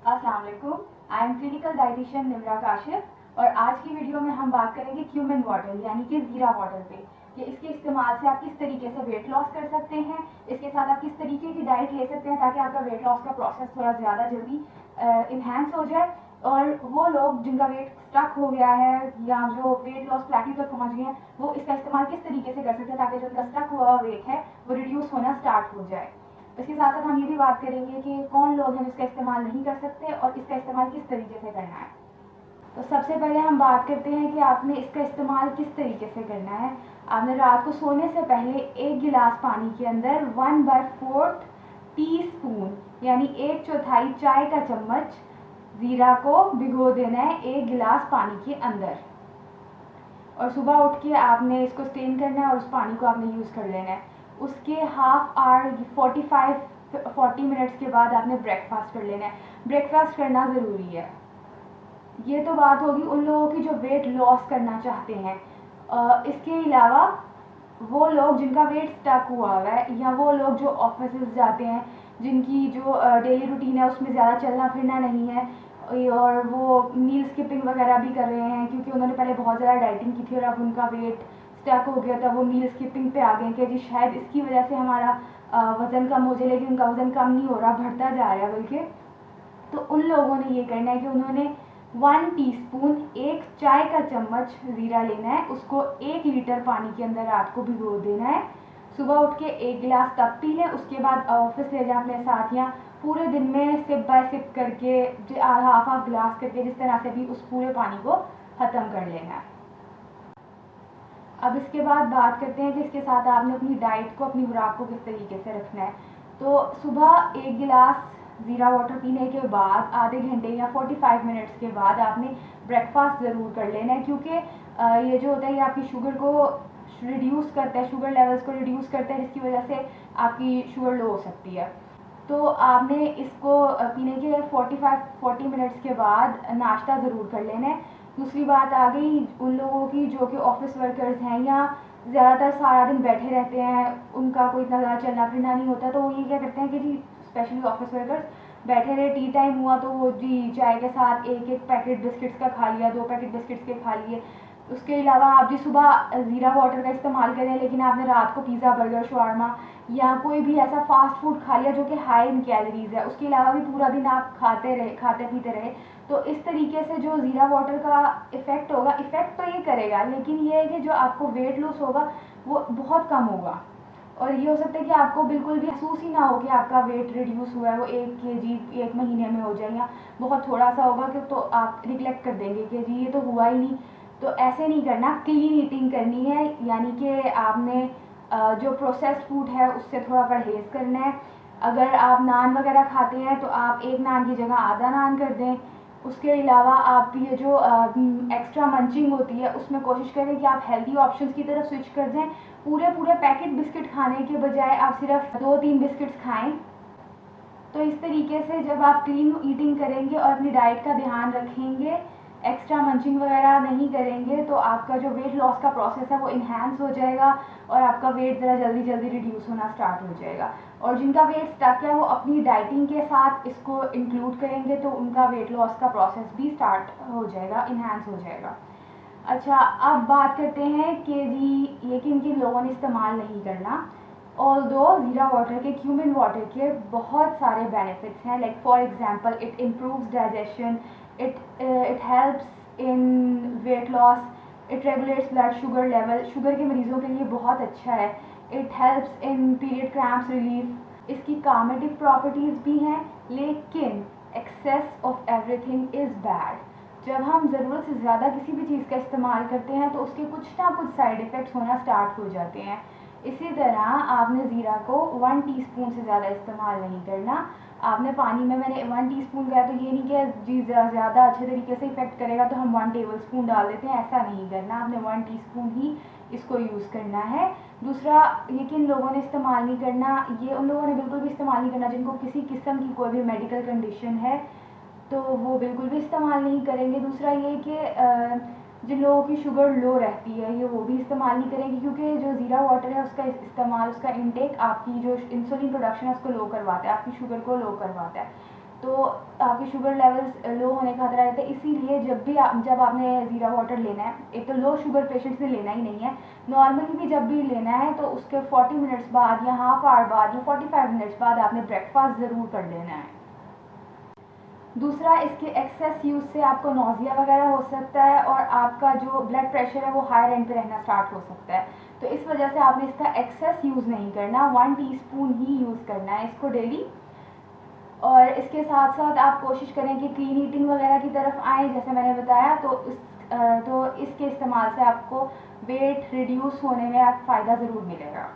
अस्सलाम वालेकुम। I am clinical dietitian Nimra Kashif और आज की वीडियो में हम बात करेंगे क्यूमिन वाटर यानी कि ज़ीरा वाटर पे कि इसके इस्तेमाल से आप किस तरीके से वेट लॉस कर सकते हैं, इसके साथ आप किस तरीके की डाइट ले सकते हैं ताकि आपका वेट लॉस का प्रोसेस थोड़ा ज़्यादा जल्दी इन्हेंस हो जाए और वो लोग जिनका वेट स्टक हो गया है या जो वेट लॉस प्लेटू तक पहुंच गए हैं वो इसका इस्तेमाल किस तरीके से कर सकते हैं ताकि जो उनका स्टक हुआ वेट है वो रिड्यूस होना स्टार्ट हो जाए। इसके साथ साथ हम ये भी बात करेंगे कि कौन लोग हैं जिसका इस्तेमाल नहीं कर सकते और इसका इस्तेमाल किस तरीके से करना है। तो सबसे पहले हम बात करते हैं कि आपने इसका इस्तेमाल किस तरीके से करना है। आपने रात को सोने से पहले 1 गिलास पानी के अंदर 1/4 टीस्पून यानी 1/4 चाय का चम्मच ज़ीरा को भिगो देना है 1 गिलास पानी के अंदर और सुबह उठ के आपने इसको स्टेन करना है और उस पानी को आपने यूज़ कर लेना है। उसके हाफ आवर 40 मिनट्स के बाद आपने ब्रेकफास्ट कर लेना है। ब्रेकफास्ट करना ज़रूरी है। ये तो बात होगी उन लोगों की जो वेट लॉस करना चाहते हैं। इसके अलावा वो लोग जिनका वेट स्टक हुआ हुआ है या वो लोग जो ऑफिस जाते हैं जिनकी जो डेली रूटीन है उसमें ज़्यादा चलना फिरना नहीं है और वो मील स्किपिंग वगैरह भी कर रहे हैं क्योंकि उन्होंने पहले बहुत ज़्यादा डाइटिंग की थी और अब उनका वेट स्टक हो गया था, वो मील स्किपिंग पे आ गए कि जी शायद इसकी वजह से हमारा वज़न कम हो जाए, लेकिन उनका वज़न कम नहीं हो रहा, बढ़ता जा रहा है बल्कि। तो उन लोगों ने ये करना है कि उन्होंने 1 टीस्पून 1 चाय का चम्मच ज़ीरा लेना है, उसको 1 लीटर पानी के अंदर रात को भिगो देना है। सुबह उठ के 1 गिलास तब पी लें, उसके बाद ऑफिस ले जाएं अपने साथ या पूरे दिन में सिप बाय सिप करके हाफ हाफ गिलास करके जिस तरह से भी उस पूरे पानी को ख़त्म कर लेना है। अब इसके बाद बात करते हैं कि इसके साथ आपने अपनी डाइट को, अपनी खुराक को किस तरीके से रखना है। तो सुबह 1 गिलास ज़ीरा वाटर पीने के बाद आधे घंटे या 45 मिनट्स के बाद आपने ब्रेकफास्ट ज़रूर कर लेना है क्योंकि ये जो होता है ये आपकी शुगर को रिड्यूस करता है, शुगर लेवल्स को रिड्यूस करता है जिसकी वजह से आपकी शुगर लो हो सकती है। तो आपने इसको पीने के 40 मिनट्स के बाद नाश्ता ज़रूर कर लेना है। दूसरी बात आ गई उन लोगों की जो कि ऑफिस वर्कर्स हैं या ज़्यादातर सारा दिन बैठे रहते हैं, उनका कोई इतना ज़्यादा चलना फिरना नहीं होता, तो वो ये क्या करते हैं कि जी स्पेशली ऑफिस वर्कर्स बैठे रहे, टी टाइम हुआ तो वो जी चाय के साथ एक एक पैकेट बिस्किट्स का खा लिया, 2 पैकेट बिस्किट्स के खा लिए। उसके अलावा आप जी सुबह ज़ीरा वाटर का इस्तेमाल करें लेकिन आपने रात को पिज़्ज़ा, बर्गर, शवारमा या कोई भी ऐसा फास्ट फूड खा लिया जो कि हाई इन कैलोरीज है, उसके अलावा भी पूरा दिन आप खाते पीते रहे, तो इस तरीके से जो ज़ीरा वाटर का इफ़ेक्ट होगा, इफ़ेक्ट तो ये करेगा लेकिन ये है कि जो आपको वेट लॉस होगा वो बहुत कम होगा और ये हो सकता है कि आपको बिल्कुल भी महसूस ही ना हो कि आपका वेट रिड्यूस हुआ है, वो 1 kg 1 महीने में हो जाए या बहुत थोड़ा सा होगा कि तो आप निगलेक्ट कर देंगे कि जी ये तो हुआ ही नहीं। तो ऐसे नहीं करना, क्लीन ईटिंग करनी है यानी कि आपने जो प्रोसेस्ड फूड है उससे थोड़ा परहेज़ करना है। अगर आप नान वगैरह खाते हैं तो आप एक नान की जगह आधा नान कर दें। उसके अलावा आप ये जो एक्स्ट्रा मंचिंग होती है उसमें कोशिश करें कि आप हेल्दी ऑप्शंस की तरफ स्विच कर दें। पूरे पूरे पैकेट बिस्किट खाने के बजाय आप सिर्फ 2-3 बिस्किट्स खाएं। तो इस तरीके से जब आप क्लीन ईटिंग करेंगे और अपनी डाइट का ध्यान रखेंगे, एक्स्ट्रा मंचिंग वगैरह नहीं करेंगे, तो आपका जो वेट लॉस का प्रोसेस है वो इन्हेंस हो जाएगा और आपका वेट ज़रा जल्दी जल्दी रिड्यूस होना स्टार्ट हो जाएगा। और जिनका वेट स्टक है वो अपनी डाइटिंग के साथ इसको इंक्लूड करेंगे तो उनका वेट लॉस का प्रोसेस भी स्टार्ट हो जाएगा, इन्हेंस हो जाएगा। अच्छा, अब बात करते हैं कि जी ये किन किन लोगों ने इस्तेमाल नहीं करना। ऑल्दो ज़ीरा वाटर के, क्यूमिन वाटर के बहुत सारे बेनिफिट्स हैं, like for example it improves digestion, it helps in weight loss, it regulates blood sugar level, sugar के मरीज़ों के लिए बहुत अच्छा है। It helps in period cramps relief. इसकी कामेटिव प्रॉपर्टीज़ भी हैं लेकिन excess of everything is bad. जब हम ज़रूरत से ज़्यादा किसी भी चीज़ का इस्तेमाल करते हैं तो उसके कुछ ना कुछ साइड इफ़ेक्ट्स होना स्टार्ट हो जाते हैं। इसी तरह आपने ज़ीरा को 1 टीस्पून से ज़्यादा इस्तेमाल नहीं करना। आपने पानी में, मैंने 1 टीस्पून कहा तो ये नहीं कि जी ज़्यादा अच्छे तरीके से इफ़ेक्ट करेगा तो हम 1 टेबलस्पून डाल देते हैं, ऐसा नहीं करना। आपने 1 टीस्पून ही इसको यूज़ करना है। दूसरा, ये किन लोगों ने इस्तेमाल नहीं करना, ये उन लोगों ने बिल्कुल भी इस्तेमाल नहीं करना जिनको किसी किस्म की कोई भी मेडिकल कंडीशन है, तो वो बिल्कुल भी इस्तेमाल नहीं करेंगे। दूसरा ये कि जिन लोगों की शुगर लो रहती है ये वो भी इस्तेमाल नहीं करेंगे क्योंकि जो ज़ीरा वाटर है उसका इस्तेमाल, उसका इनटेक आपकी जो इंसुलिन प्रोडक्शन है उसको लो करवाता है, आपकी शुगर को लो करवाता है। तो आपके शुगर लेवल्स लो होने का खतरा रहता है। इसीलिए जब आपने ज़ीरा वाटर लेना है, एक तो लो शुगर पेशेंट्स ने लेना ही नहीं है, नॉर्मली भी जब भी लेना है तो उसके 40 मिनट्स बाद या हाफ आवर बाद या 45 मिनट्स बाद आपने ब्रेकफास्ट ज़रूर कर लेना है। दूसरा, इसके एक्सेस यूज़ से आपको नोज़िया वगैरह हो सकता है और आपका जो ब्लड प्रेशर है वो हाई एंड पे रहना स्टार्ट हो सकता है। तो इस वजह से आपने इसका एक्सेस यूज़ नहीं करना, 1 टीस्पून ही यूज़ करना है इसको डेली। और इसके साथ साथ आप कोशिश करें कि क्लीन ईटिंग वगैरह की तरफ आएँ, जैसे मैंने बताया। तो इसके इस्तेमाल से आपको वेट रिड्यूस होने में फ़ायदा ज़रूर मिलेगा।